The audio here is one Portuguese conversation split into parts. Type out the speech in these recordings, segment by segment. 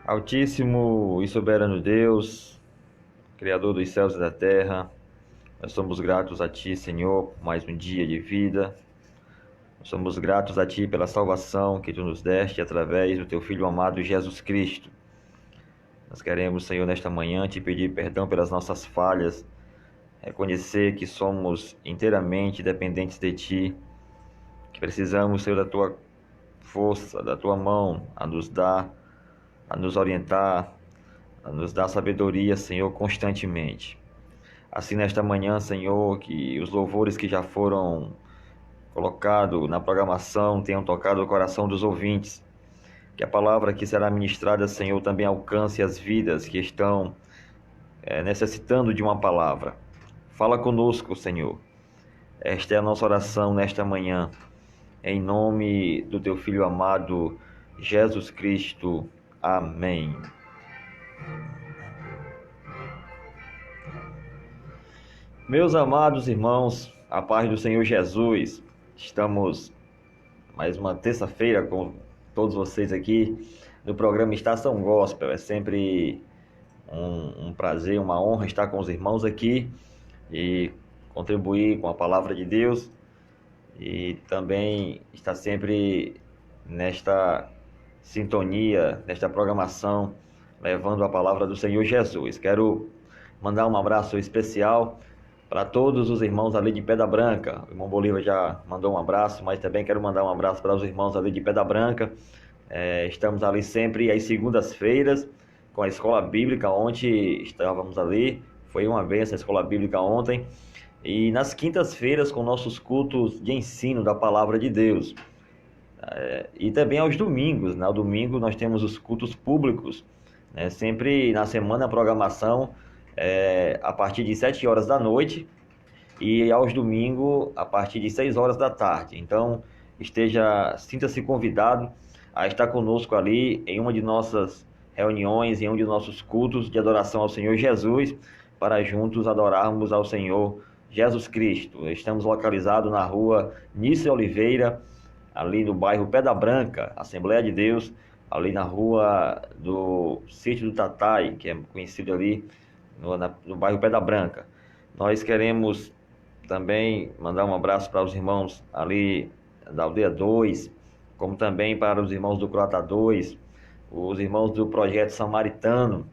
Altíssimo e soberano Deus, Criador dos céus e da terra, nós somos gratos a Ti, Senhor, por mais um dia de vida. Nós somos gratos a Ti pela salvação que Tu nos deste através do Teu Filho amado Jesus Cristo. Nós queremos, Senhor, nesta manhã Te pedir perdão pelas nossas falhas, reconhecer que somos inteiramente dependentes de Ti, que precisamos, Senhor, da Tua força, da Tua mão a nos dar, a nos orientar, a nos dar sabedoria, Senhor, constantemente. Assim, nesta manhã, Senhor, que os louvores que já foram colocados na programação tenham tocado o coração dos ouvintes. Que a palavra que será ministrada, Senhor, também alcance as vidas que estão necessitando de uma palavra. Fala conosco, Senhor. Esta é a nossa oração nesta manhã. Em nome do Teu Filho amado, Jesus Cristo. Amém. Meus amados irmãos, a paz do Senhor Jesus. Estamos mais uma terça-feira com todos vocês aqui no programa Estação Gospel. É sempre um prazer, uma honra estar com os irmãos aqui e contribuir com a palavra de Deus e também estar sempre nesta sintonia, nesta programação, levando a palavra do Senhor Jesus. Quero mandar um abraço especial para todos os irmãos ali de Pedra Branca. O irmão Bolívar já mandou um abraço, mas também quero mandar um abraço para os irmãos ali de Pedra Branca. Estamos ali sempre às segundas-feiras com a Escola Bíblica. Ontem estávamos ali, foi uma bênção a Escola Bíblica ontem. E nas quintas-feiras com nossos cultos de ensino da Palavra de Deus. E também aos domingos, né? Ao domingo nós temos os cultos públicos, né? Sempre na semana a programação a partir de 7 horas da noite e aos domingos a partir de 6 horas da tarde. Então sinta-se convidado a estar conosco ali em uma de nossas reuniões, em um de nossos cultos de adoração ao Senhor Jesus, para juntos adorarmos ao Senhor Jesus Cristo. Estamos localizados na rua Nícer Oliveira, ali no bairro Pedra Branca, Assembleia de Deus, ali na rua do Sítio do Tatai, que é conhecido ali no bairro Pedra Branca. Nós queremos também mandar um abraço para os irmãos ali da Aldeia 2, como também para os irmãos do Croata 2, os irmãos do Projeto Samaritano,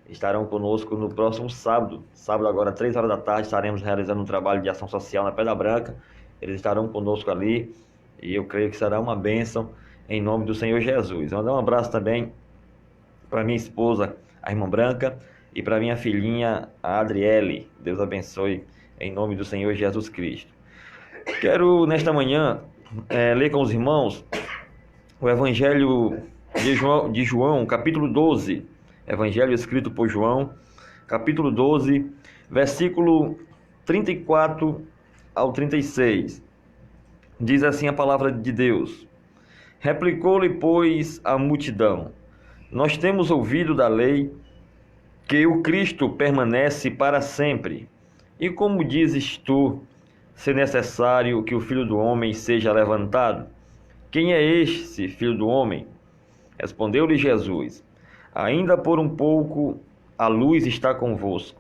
estarão conosco no próximo sábado. Sábado agora, 3 horas da tarde, estaremos realizando um trabalho de ação social na Pedra Branca. Eles estarão conosco ali e eu creio que será uma bênção em nome do Senhor Jesus. Mandar um abraço também para minha esposa, a irmã Branca, e para minha filhinha, a Adriele. Deus abençoe em nome do Senhor Jesus Cristo. Quero, nesta manhã, ler com os irmãos o Evangelho de João, capítulo 12. Evangelho escrito por João, capítulo 12, versículo 34 ao 36. Diz assim a palavra de Deus: Replicou-lhe, pois, a multidão: Nós temos ouvido da lei que o Cristo permanece para sempre. E como dizes tu, se necessário que o Filho do Homem seja levantado? Quem é este Filho do Homem? Respondeu-lhe Jesus: Ainda por um pouco a luz está convosco.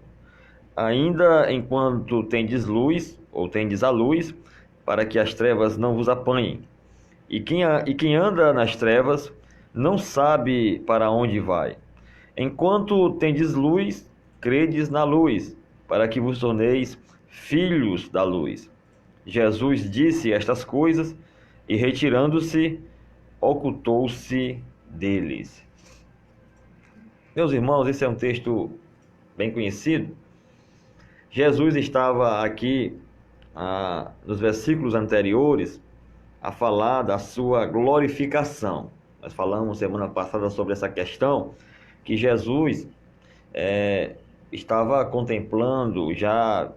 Ainda enquanto tendes luz, ou tendes a luz, para que as trevas não vos apanhem. E quem anda nas trevas não sabe para onde vai. Enquanto tendes luz, credes na luz, para que vos torneis filhos da luz. Jesus disse estas coisas e, retirando-se, ocultou-se deles. Meus irmãos, esse é um texto bem conhecido. Jesus estava aqui, nos versículos anteriores, a falar da sua glorificação. Nós falamos semana passada sobre essa questão, que Jesus estava contemplando, já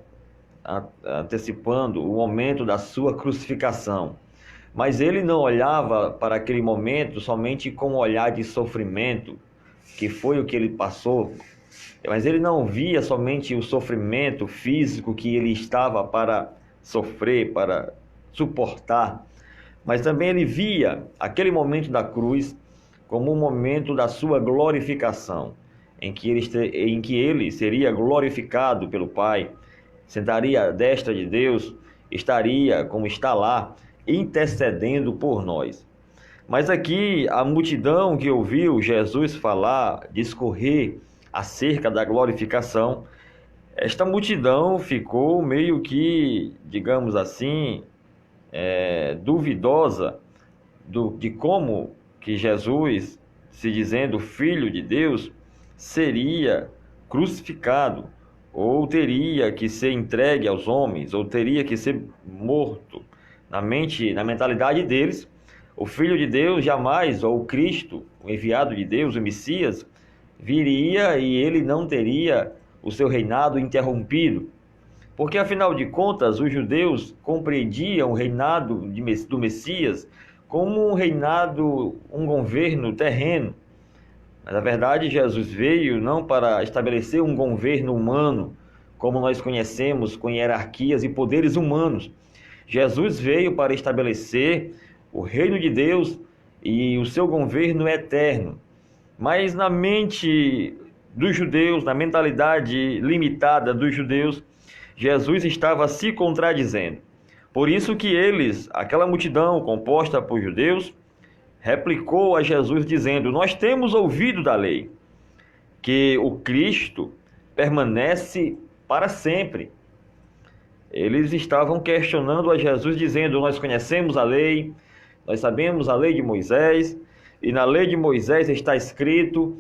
antecipando o momento da sua crucificação. Mas ele não olhava para aquele momento somente com um olhar de sofrimento, que foi o que ele passou, mas ele não via somente o sofrimento físico que ele estava para sofrer, para suportar, mas também ele via aquele momento da cruz como o momento da sua glorificação, em que ele seria glorificado pelo Pai, sentaria à destra de Deus, estaria, como está lá, intercedendo por nós. Mas aqui a multidão que ouviu Jesus falar, discorrer acerca da glorificação, esta multidão ficou meio que, digamos assim, duvidosa de como que Jesus, se dizendo Filho de Deus, seria crucificado, ou teria que ser entregue aos homens, ou teria que ser morto. Na mentalidade deles, o Filho de Deus jamais, ou o Cristo, o enviado de Deus, o Messias, viria e ele não teria o seu reinado interrompido. Porque, afinal de contas, os judeus compreendiam o reinado do Messias como um reinado, um governo terreno. Mas, na verdade, Jesus veio não para estabelecer um governo humano, como nós conhecemos, com hierarquias e poderes humanos. Jesus veio para estabelecer o reino de Deus e o seu governo eterno. Mas na mente dos judeus, na mentalidade limitada dos judeus, Jesus estava se contradizendo. Por isso que eles, aquela multidão composta por judeus, replicou a Jesus dizendo: nós temos ouvido da lei que o Cristo permanece para sempre. Eles estavam questionando a Jesus dizendo: nós conhecemos a lei, nós sabemos a lei de Moisés, e na lei de Moisés está escrito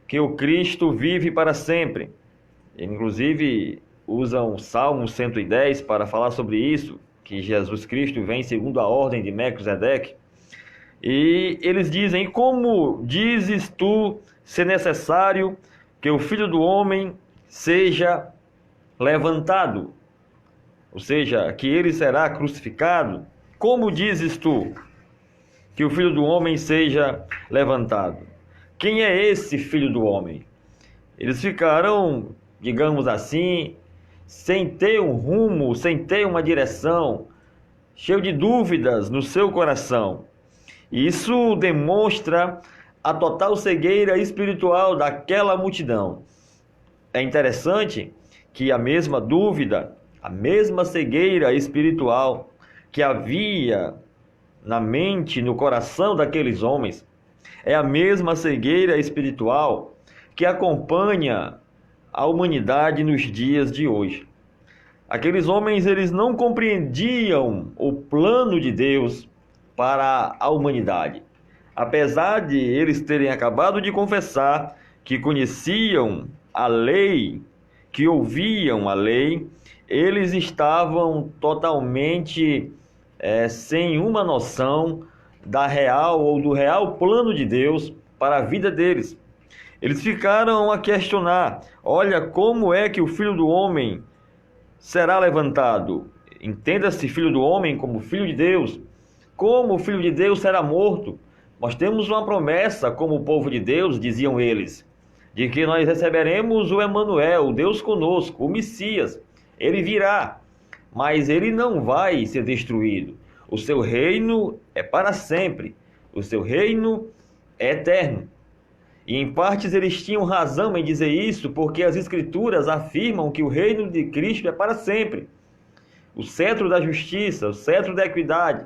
que o Cristo vive para sempre. Inclusive usam o Salmo 110 para falar sobre isso, que Jesus Cristo vem segundo a ordem de Melquisedeque. E eles dizem: como dizes tu ser necessário que o Filho do Homem seja levantado? Ou seja, que ele será crucificado? Como dizes tu que o Filho do Homem seja levantado? Quem é esse Filho do Homem? Eles ficaram, digamos assim, sem ter um rumo, sem ter uma direção, cheio de dúvidas no seu coração. Isso demonstra a total cegueira espiritual daquela multidão. É interessante que a mesma dúvida, a mesma cegueira espiritual que havia na mente, no coração daqueles homens, é a mesma cegueira espiritual que acompanha a humanidade nos dias de hoje. Aqueles homens, eles não compreendiam o plano de Deus para a humanidade. Apesar de eles terem acabado de confessar que conheciam a lei, que ouviam a lei, eles estavam totalmente sem uma noção da real ou do real plano de Deus para a vida deles. Eles ficaram a questionar: olha, como é que o Filho do Homem será levantado? Entenda-se Filho do Homem como Filho de Deus. Como o Filho de Deus será morto? Nós temos uma promessa como o povo de Deus, diziam eles, de que nós receberemos o Emanuel, o Deus conosco, o Messias. Ele virá, mas ele não vai ser destruído. O seu reino é para sempre. O seu reino é eterno. E em partes eles tinham razão em dizer isso, porque as Escrituras afirmam que o reino de Cristo é para sempre. O cetro da justiça, o cetro da equidade.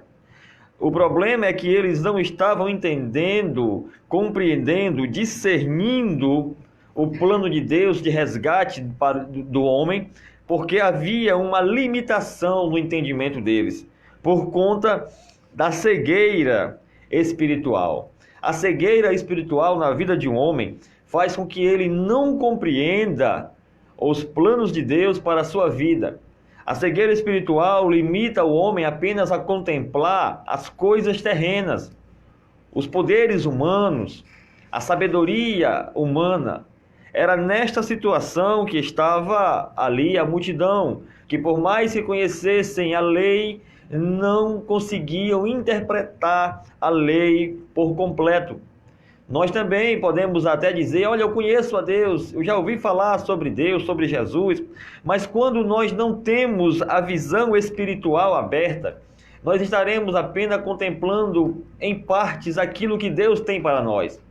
O problema é que eles não estavam entendendo, compreendendo, discernindo o plano de Deus de resgate do homem, porque havia uma limitação no entendimento deles, por conta da cegueira espiritual. A cegueira espiritual na vida de um homem faz com que ele não compreenda os planos de Deus para a sua vida. A cegueira espiritual limita o homem apenas a contemplar as coisas terrenas, os poderes humanos, a sabedoria humana. Era nesta situação que estava ali a multidão, que por mais que conhecessem a lei, não conseguiam interpretar a lei por completo. Nós também podemos até dizer: olha, eu conheço a Deus, eu já ouvi falar sobre Deus, sobre Jesus, mas quando nós não temos a visão espiritual aberta, nós estaremos apenas contemplando em partes aquilo que Deus tem para nós.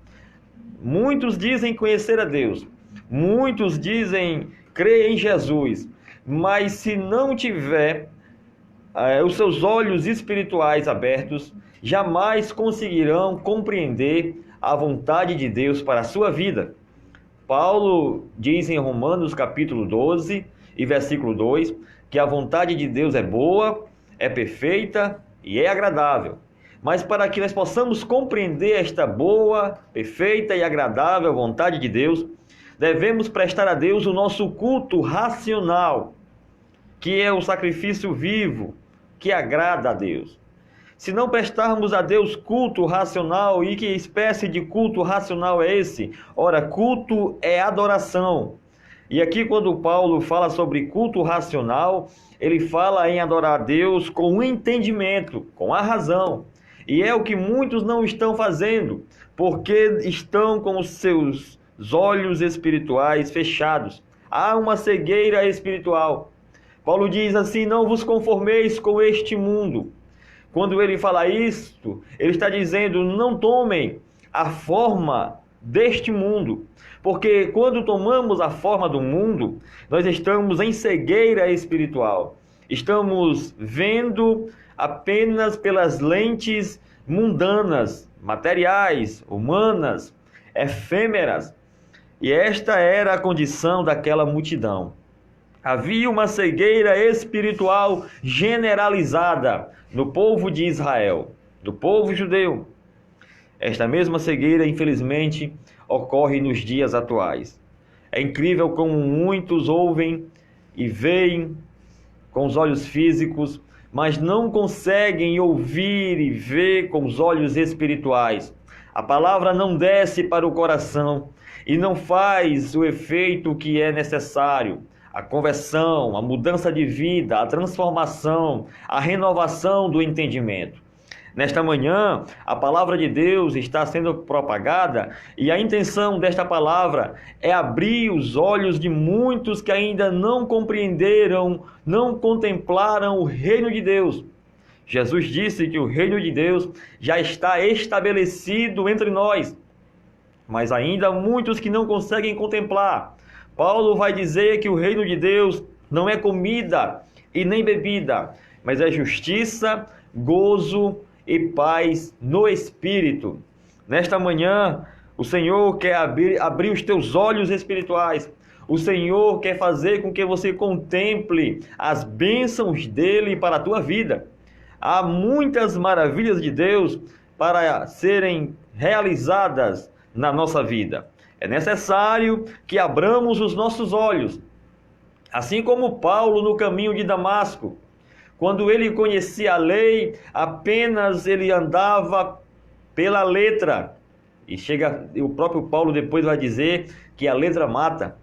Muitos dizem conhecer a Deus, muitos dizem crer em Jesus, mas se não tiver os seus olhos espirituais abertos, jamais conseguirão compreender a vontade de Deus para a sua vida. Paulo diz em Romanos capítulo 12 e versículo 2 que a vontade de Deus é boa, é perfeita e é agradável. Mas para que nós possamos compreender esta boa, perfeita e agradável vontade de Deus, devemos prestar a Deus o nosso culto racional, que é o sacrifício vivo, que agrada a Deus. Se não prestarmos a Deus culto racional, e que espécie de culto racional é esse? Ora, culto é adoração. E aqui quando Paulo fala sobre culto racional, ele fala em adorar a Deus com o entendimento, com a razão. E é o que muitos não estão fazendo, porque estão com os seus olhos espirituais fechados. Há uma cegueira espiritual. Paulo diz assim: não vos conformeis com este mundo. Quando ele fala isto, ele está dizendo: não tomem a forma deste mundo. Porque quando tomamos a forma do mundo, nós estamos em cegueira espiritual. Estamos vendo apenas pelas lentes mundanas, materiais, humanas, efêmeras. E esta era a condição daquela multidão. Havia uma cegueira espiritual generalizada no povo de Israel, no povo judeu. Esta mesma cegueira, infelizmente, ocorre nos dias atuais. É incrível como muitos ouvem e veem com os olhos físicos, mas não conseguem ouvir e ver com os olhos espirituais. A palavra não desce para o coração e não faz o efeito que é necessário. A conversão, a mudança de vida, a transformação, a renovação do entendimento. Nesta manhã, a palavra de Deus está sendo propagada e a intenção desta palavra é abrir os olhos de muitos que ainda não compreenderam, não contemplaram o reino de Deus. Jesus disse que o reino de Deus já está estabelecido entre nós, mas ainda há muitos que não conseguem contemplar. Paulo vai dizer que o reino de Deus não é comida e nem bebida, mas é justiça, gozo e paz no Espírito. Nesta manhã, o Senhor quer abrir os teus olhos espirituais. O Senhor quer fazer com que você contemple as bênçãos dele para a tua vida. Há muitas maravilhas de Deus para serem realizadas na nossa vida. É necessário que abramos os nossos olhos. Assim como Paulo no caminho de Damasco, quando ele conhecia a lei, apenas ele andava pela letra. E o próprio Paulo depois vai dizer que a letra mata,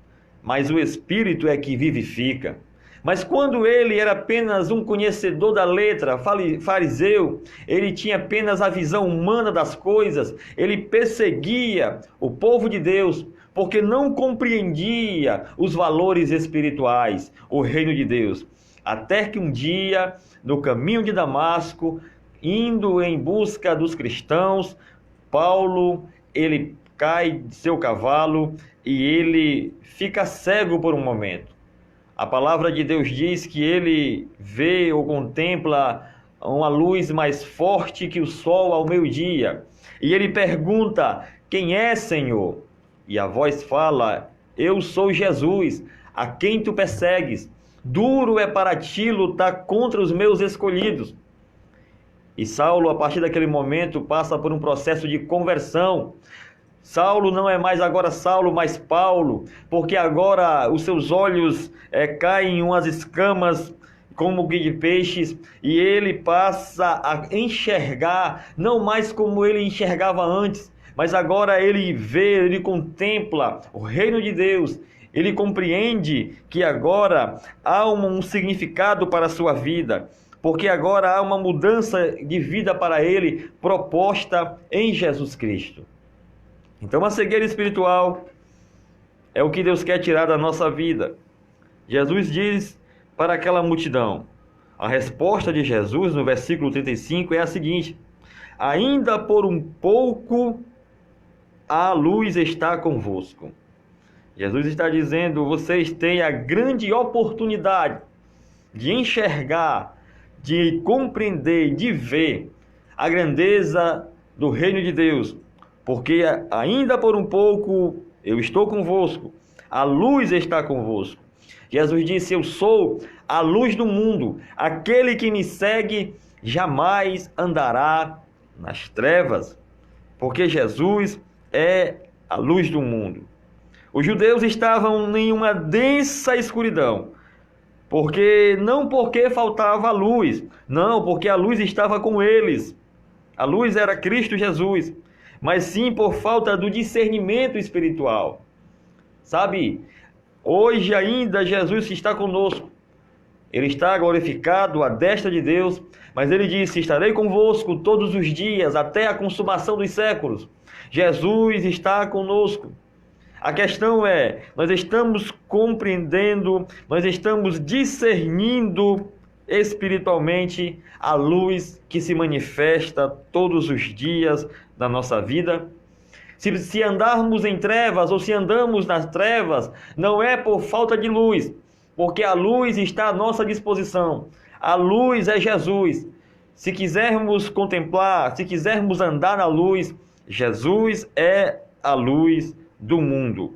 mas o Espírito é que vivifica. Mas quando ele era apenas um conhecedor da letra, fariseu, ele tinha apenas a visão humana das coisas, ele perseguia o povo de Deus, porque não compreendia os valores espirituais, o reino de Deus. Até que um dia, no caminho de Damasco, indo em busca dos cristãos, Paulo, ele cai de seu cavalo e ele fica cego por um momento. A palavra de Deus diz que ele vê ou contempla uma luz mais forte que o sol ao meio-dia. E ele pergunta: quem é, Senhor? E a voz fala: eu sou Jesus, a quem tu persegues. Duro é para ti lutar contra os meus escolhidos. E Saulo, a partir daquele momento, passa por um processo de conversão. Saulo não é mais agora Saulo, mas Paulo, porque agora os seus olhos caem umas escamas como de peixes, e ele passa a enxergar, não mais como ele enxergava antes, mas agora ele vê, ele contempla o reino de Deus. Ele compreende que agora há um significado para a sua vida, porque agora há uma mudança de vida para ele proposta em Jesus Cristo. Então a cegueira espiritual é o que Deus quer tirar da nossa vida. Jesus diz para aquela multidão: A resposta de Jesus no versículo 35 é a seguinte: ainda por um pouco a luz está convosco. Jesus está dizendo: vocês têm a grande oportunidade de enxergar, de compreender, de ver a grandeza do reino de Deus, porque ainda por um pouco eu estou convosco, a luz está convosco. Jesus disse: eu sou a luz do mundo, aquele que me segue jamais andará nas trevas, porque Jesus é a luz do mundo. Os judeus estavam em uma densa escuridão, não porque faltava luz, não, porque a luz estava com eles. A luz era Cristo Jesus, mas sim por falta do discernimento espiritual. Sabe, hoje ainda Jesus está conosco. Ele está glorificado à destra de Deus, mas ele disse: estarei convosco todos os dias, até a consumação dos séculos. Jesus está conosco. A questão é, nós estamos compreendendo, nós estamos discernindo espiritualmente a luz que se manifesta todos os dias da nossa vida? Se andarmos em trevas ou se andamos nas trevas, não é por falta de luz, porque a luz está à nossa disposição. A luz é Jesus. Se quisermos contemplar, se quisermos andar na luz, Jesus é a luz do mundo.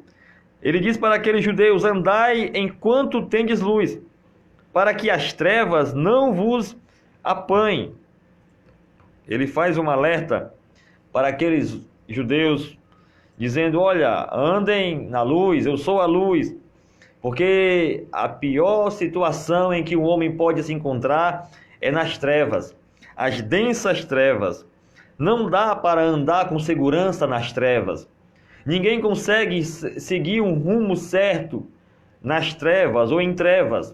Ele diz para aqueles judeus: andai enquanto tendes luz, para que as trevas não vos apanhem. Ele faz um alerta para aqueles judeus, dizendo: olha, andem na luz, eu sou a luz. Porque a pior situação em que o homem pode se encontrar é nas trevas, as densas trevas. Não dá para andar com segurança nas trevas. Ninguém consegue seguir um rumo certo nas trevas ou em trevas.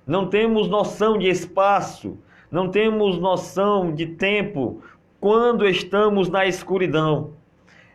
Não temos noção de espaço, não temos noção de tempo quando estamos na escuridão.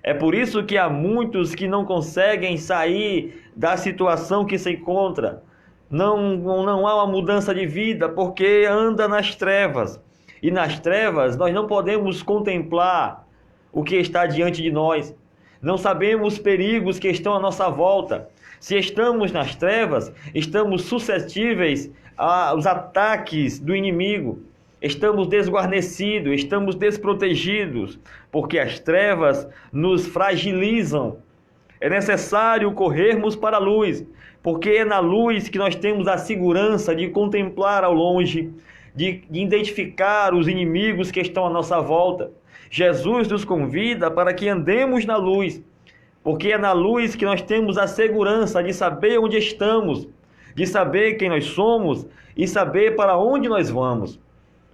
É por isso que há muitos que não conseguem sair da situação que se encontra. Não há uma mudança de vida porque anda nas trevas. E nas trevas nós não podemos contemplar o que está diante de nós. Não sabemos os perigos que estão à nossa volta. Se estamos nas trevas, estamos suscetíveis aos ataques do inimigo. Estamos desguarnecidos, estamos desprotegidos, porque as trevas nos fragilizam. É necessário corrermos para a luz, porque é na luz que nós temos a segurança de contemplar ao longe, de identificar os inimigos que estão à nossa volta. Jesus nos convida para que andemos na luz, porque é na luz que nós temos a segurança de saber onde estamos, de saber quem nós somos e saber para onde nós vamos.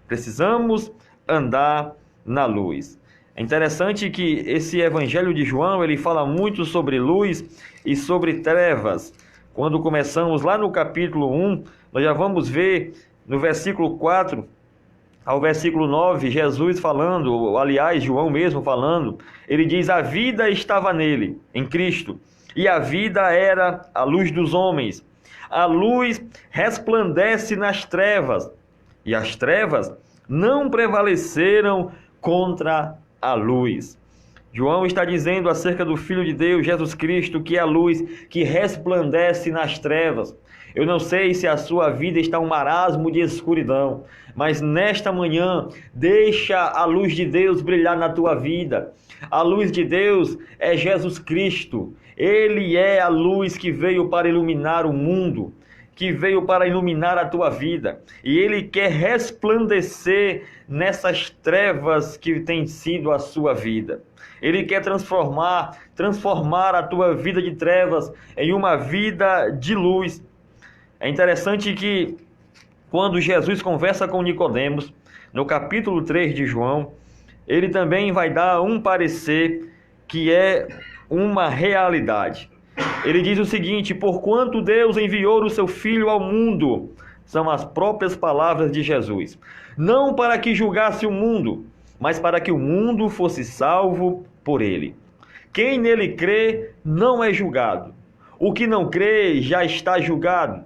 Precisamos andar na luz. É interessante que esse Evangelho de João, ele fala muito sobre luz e sobre trevas. Quando começamos lá no capítulo 1, nós já vamos ver no versículo 4 ao versículo 9, Jesus falando, aliás, João mesmo falando, ele diz: a vida estava nele, em Cristo, e a vida era a luz dos homens. A luz resplandece nas trevas, e as trevas não prevaleceram contra a luz. João está dizendo acerca do Filho de Deus, Jesus Cristo, que é a luz que resplandece nas trevas. Eu não sei se a sua vida está um marasmo de escuridão, mas nesta manhã, deixa a luz de Deus brilhar na tua vida. A luz de Deus é Jesus Cristo. Ele é a luz que veio para iluminar o mundo, que veio para iluminar a tua vida. E Ele quer resplandecer nessas trevas que tem sido a sua vida. Ele quer transformar a tua vida de trevas em uma vida de luz. É interessante que quando Jesus conversa com Nicodemos, no capítulo 3 de João, ele também vai dar um parecer que é uma realidade. Ele diz o seguinte: porquanto Deus enviou o seu Filho ao mundo, são as próprias palavras de Jesus, não para que julgasse o mundo, mas para que o mundo fosse salvo por ele. Quem nele crê não é julgado. O que não crê já está julgado,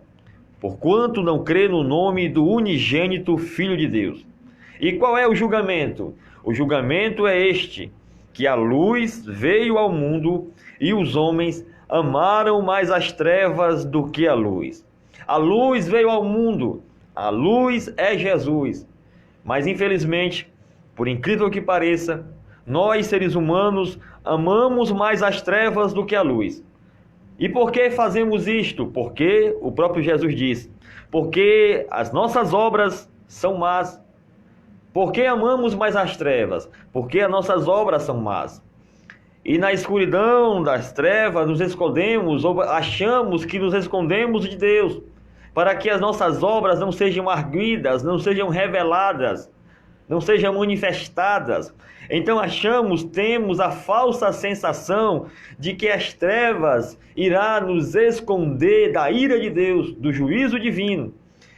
porquanto não crê no nome do unigênito Filho de Deus. E qual é o julgamento? O julgamento é este, que a luz veio ao mundo e os homens amaram mais as trevas do que a luz. A luz veio ao mundo, a luz é Jesus. Mas infelizmente, por incrível que pareça, nós seres humanos amamos mais as trevas do que a luz. E por que fazemos isto? Porque o próprio Jesus diz, porque as nossas obras são más. Por que amamos mais as trevas? Porque as nossas obras são más. E na escuridão das trevas nos escondemos, ou achamos que nos escondemos de Deus, para que as nossas obras não sejam arguidas, não sejam reveladas, não sejam manifestadas. Então temos a falsa sensação de que as trevas irá nos esconder da ira de Deus, do juízo divino.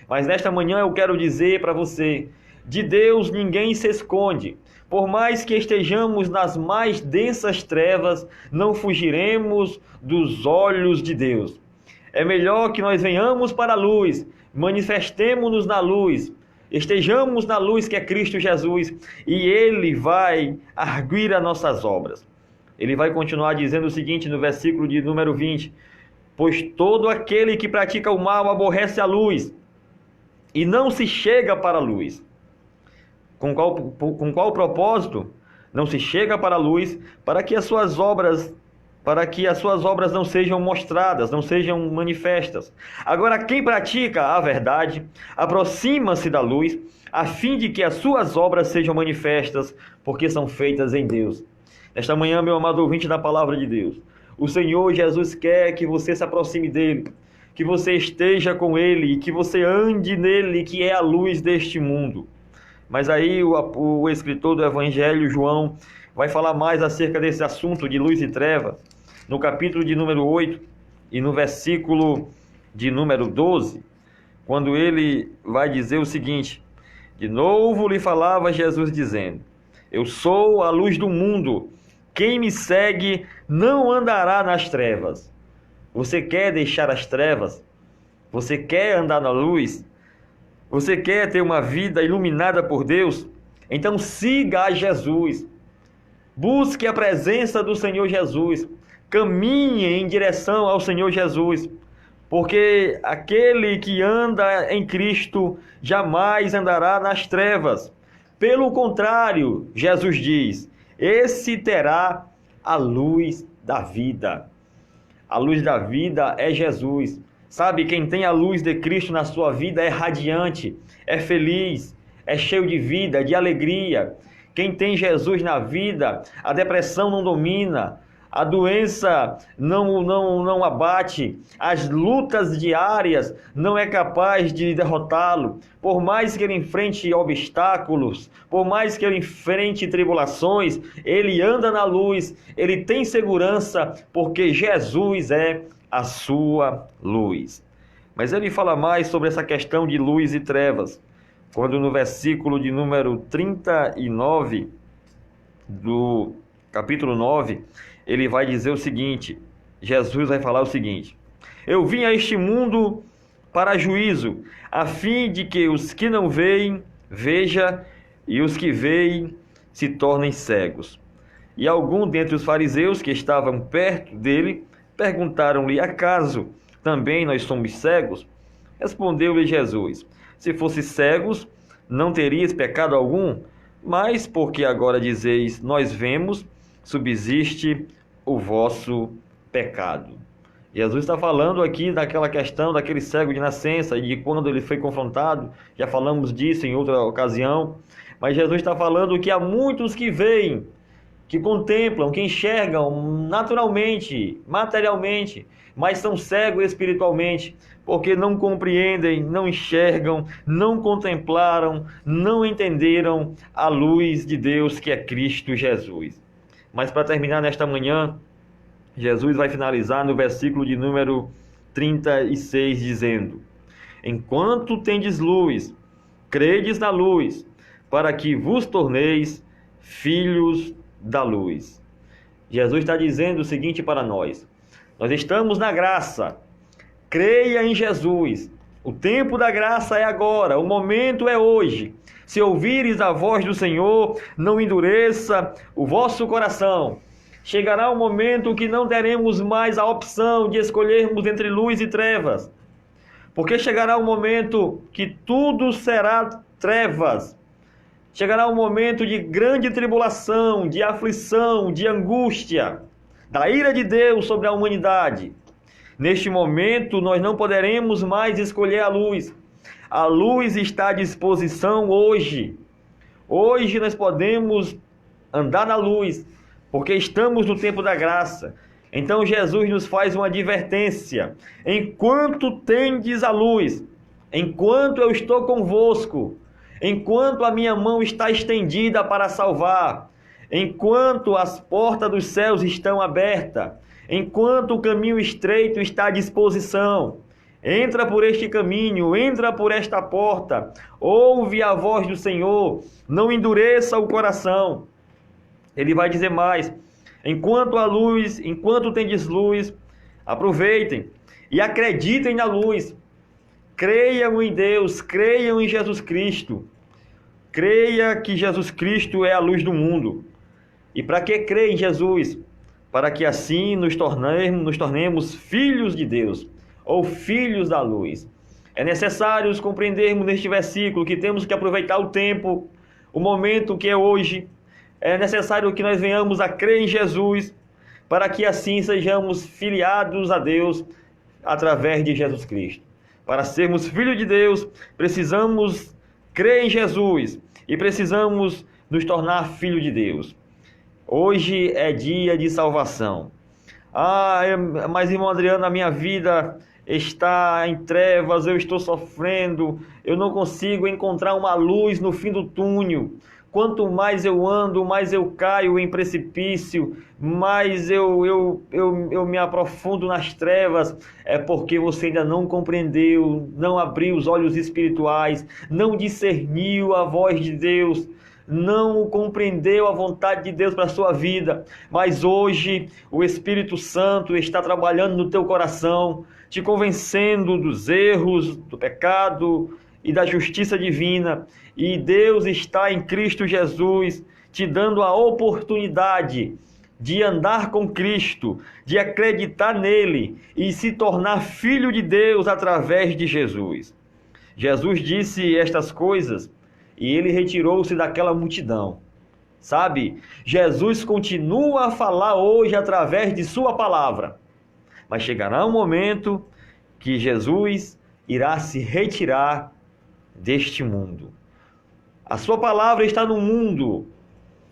Mas nesta manhã eu quero dizer para você, de Deus ninguém se esconde. Por mais que estejamos nas mais densas trevas, não fugiremos dos olhos de Deus. É melhor que nós venhamos para a luz, manifestemo-nos na luz, estejamos na luz que é Cristo Jesus, e Ele vai arguir as nossas obras. Ele vai continuar dizendo o seguinte no versículo de número 20, pois todo aquele que pratica o mal aborrece a luz, e não se chega para a luz. Com qual propósito? Não se chega para a luz para que as suas obras não sejam mostradas, não sejam manifestas. Agora, quem pratica a verdade, aproxima-se da luz, a fim de que as suas obras sejam manifestas, porque são feitas em Deus. Nesta manhã, meu amado ouvinte da palavra de Deus, o Senhor Jesus quer que você se aproxime dele, que você esteja com ele, que você ande nele, que é a luz deste mundo. Mas aí o escritor do Evangelho, João, vai falar mais acerca desse assunto de luz e treva, no capítulo de número 8 e no versículo de número 12, quando ele vai dizer o seguinte, de novo lhe falava Jesus dizendo, eu sou a luz do mundo, quem me segue não andará nas trevas. Você quer deixar as trevas? Você quer andar na luz? Você quer ter uma vida iluminada por Deus? Então siga a Jesus. Busque a presença do Senhor Jesus. Caminhe em direção ao Senhor Jesus. Porque aquele que anda em Cristo jamais andará nas trevas. Pelo contrário, Jesus diz, esse terá a luz da vida. A luz da vida é Jesus. Sabe, quem tem a luz de Cristo na sua vida é radiante, é feliz, é cheio de vida, de alegria. Quem tem Jesus na vida, a depressão não domina, a doença não abate, as lutas diárias não é capaz de derrotá-lo. Por mais que ele enfrente obstáculos, por mais que ele enfrente tribulações, ele anda na luz, ele tem segurança, porque Jesus é a sua luz. Mas ele fala mais sobre essa questão de luz e trevas, quando no versículo de número 39 do capítulo 9, ele vai dizer o seguinte, Jesus vai falar o seguinte, eu vim a este mundo para juízo, a fim de que os que não veem, vejam, e os que veem se tornem cegos. E algum dentre os fariseus que estavam perto dele, perguntaram-lhe, acaso também nós somos cegos? Respondeu-lhe Jesus, se fosses cegos, não terias pecado algum, mas porque agora dizeis, nós vemos, subsiste o vosso pecado. Jesus está falando aqui daquela questão daquele cego de nascença e de quando ele foi confrontado, já falamos disso em outra ocasião, mas Jesus está falando que há muitos que veem, que contemplam, que enxergam naturalmente, materialmente, mas são cegos espiritualmente, porque não compreendem, não enxergam, não contemplaram, não entenderam a luz de Deus que é Cristo Jesus. Mas para terminar nesta manhã, Jesus vai finalizar no versículo de número 36, dizendo, enquanto tendes luz, credes na luz, para que vos torneis filhos da luz. Jesus está dizendo o seguinte para nós, nós estamos na graça, creia em Jesus, O tempo da graça é agora, o momento é hoje. Se ouvires a voz do Senhor, não endureça o vosso coração. Chegará um momento que não teremos mais a opção de escolhermos entre luz e trevas. Porque chegará um momento que tudo será trevas. Chegará um momento de grande tribulação, de aflição, de angústia, da ira de Deus sobre a humanidade. Neste momento, nós não poderemos mais escolher a luz. A luz está à disposição hoje. Hoje nós podemos andar na luz, porque estamos no tempo da graça. Então Jesus nos faz uma advertência. Enquanto tendes a luz, enquanto eu estou convosco, enquanto a minha mão está estendida para salvar, enquanto as portas dos céus estão abertas, enquanto o caminho estreito está à disposição, entra por este caminho, entra por esta porta, ouve a voz do Senhor, não endureça o coração. Ele vai dizer mais: enquanto a luz, enquanto tendes luz, aproveitem e acreditem na luz. Creiam em Deus, creiam em Jesus Cristo. Creia que Jesus Cristo é a luz do mundo. E para que crer em Jesus? Para que assim nos tornemos filhos de Deus, ou filhos da luz. É necessário compreendermos neste versículo que temos que aproveitar o tempo, o momento que é hoje. É necessário que nós venhamos a crer em Jesus, para que assim sejamos filiados a Deus através de Jesus Cristo. Para sermos filhos de Deus, precisamos crer em Jesus e precisamos nos tornar filhos de Deus. Hoje é dia de salvação. Mas irmão Adriano, a minha vida está em trevas, eu estou sofrendo, eu não consigo encontrar uma luz no fim do túnel. Quanto mais eu ando, mais eu caio em precipício, mais eu me aprofundo nas trevas. É porque você ainda não compreendeu, não abriu os olhos espirituais, não discerniu a voz de Deus, não compreendeu a vontade de Deus para a sua vida. Mas hoje o Espírito Santo está trabalhando no teu coração, te convencendo dos erros, do pecado e da justiça divina. E Deus está em Cristo Jesus te dando a oportunidade de andar com Cristo, de acreditar nele e se tornar filho de Deus através de Jesus. Jesus disse estas coisas e ele retirou-se daquela multidão. Sabe, Jesus continua a falar hoje através de sua palavra. Mas chegará um momento que Jesus irá se retirar deste mundo. A sua palavra está no mundo.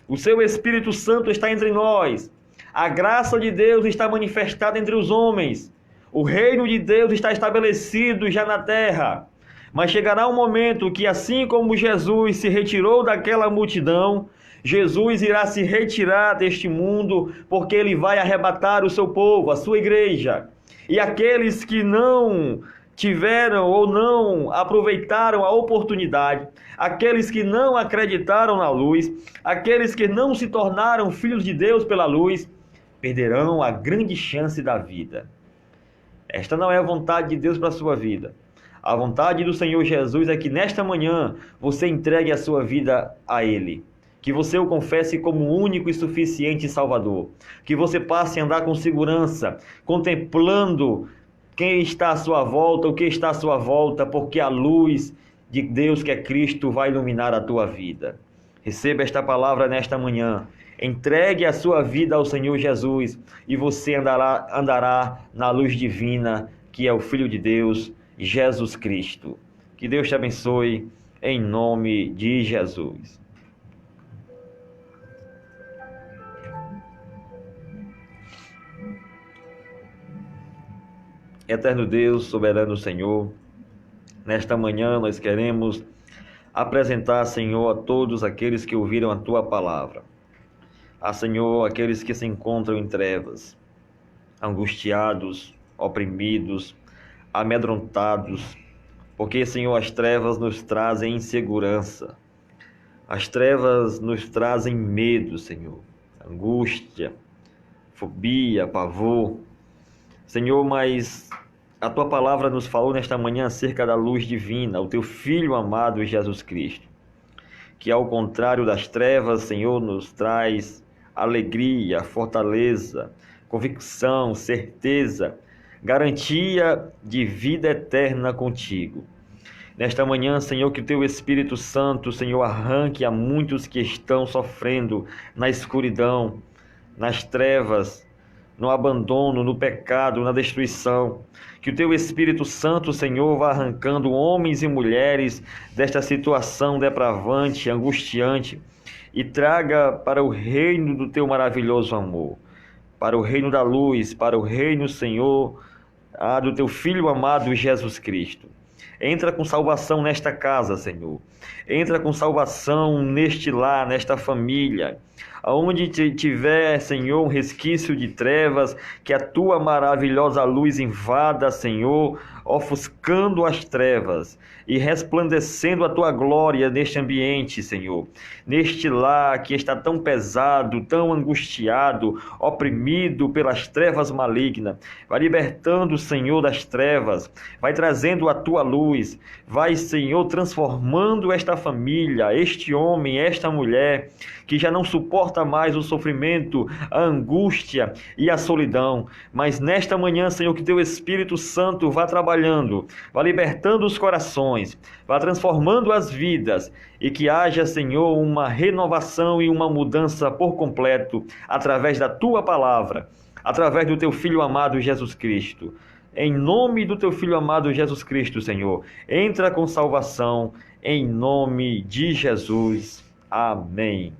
O seu Espírito Santo está entre nós. A graça de Deus está manifestada entre os homens. O reino de Deus está estabelecido já na terra. Mas chegará um momento que, assim como Jesus se retirou daquela multidão, Jesus irá se retirar deste mundo, porque ele vai arrebatar o seu povo, a sua igreja. E aqueles que não tiveram ou não aproveitaram a oportunidade, aqueles que não acreditaram na luz, aqueles que não se tornaram filhos de Deus pela luz, perderão a grande chance da vida. Esta não é a vontade de Deus para a sua vida. A vontade do Senhor Jesus é que nesta manhã você entregue a sua vida a Ele. Que você o confesse como o único e suficiente Salvador. Que você passe a andar com segurança, contemplando quem está à sua volta, o que está à sua volta, porque a luz de Deus, que é Cristo, vai iluminar a tua vida. Receba esta palavra nesta manhã. Entregue a sua vida ao Senhor Jesus e você andará na luz divina, que é o Filho de Deus, Jesus Cristo. Que Deus te abençoe, em nome de Jesus. Eterno Deus, soberano Senhor, nesta manhã nós queremos apresentar, Senhor, a todos aqueles que ouviram a Tua palavra. A Senhor, aqueles que se encontram em trevas, angustiados, oprimidos, amedrontados, porque, Senhor, as trevas nos trazem insegurança, as trevas nos trazem medo, Senhor, angústia, fobia, pavor. Senhor, mas a tua palavra nos falou nesta manhã acerca da luz divina, o teu Filho amado Jesus Cristo, que ao contrário das trevas, Senhor, nos traz alegria, fortaleza, convicção, certeza, garantia de vida eterna contigo. Nesta manhã, Senhor, que o teu Espírito Santo, Senhor, arranque a muitos que estão sofrendo na escuridão, nas trevas, no abandono, no pecado, na destruição. Que o teu Espírito Santo, Senhor, vá arrancando homens e mulheres desta situação depravante, angustiante, e traga para o reino do teu maravilhoso amor, para o reino da luz, para o reino, Senhor, do teu Filho amado Jesus Cristo. Entra com salvação nesta casa, Senhor. Entra com salvação neste lar, nesta família. Aonde tiver, Senhor, um resquício de trevas, que a tua maravilhosa luz invada, Senhor, ofuscando as trevas e resplandecendo a tua glória neste ambiente, Senhor. Neste lar que está tão pesado, tão angustiado, oprimido pelas trevas malignas. Vai libertando, Senhor, das trevas. Vai trazendo a tua luz. Vai, Senhor, transformando esta família, este homem, esta mulher, que já não suporta mais o sofrimento, a angústia e a solidão. Mas nesta manhã, Senhor, que teu Espírito Santo vá trabalhando, vá libertando os corações, vá transformando as vidas, e que haja, Senhor, uma renovação e uma mudança por completo, através da tua palavra, através do teu Filho amado Jesus Cristo. Em nome do teu Filho amado Jesus Cristo, Senhor, entra com salvação, em nome de Jesus. Amém.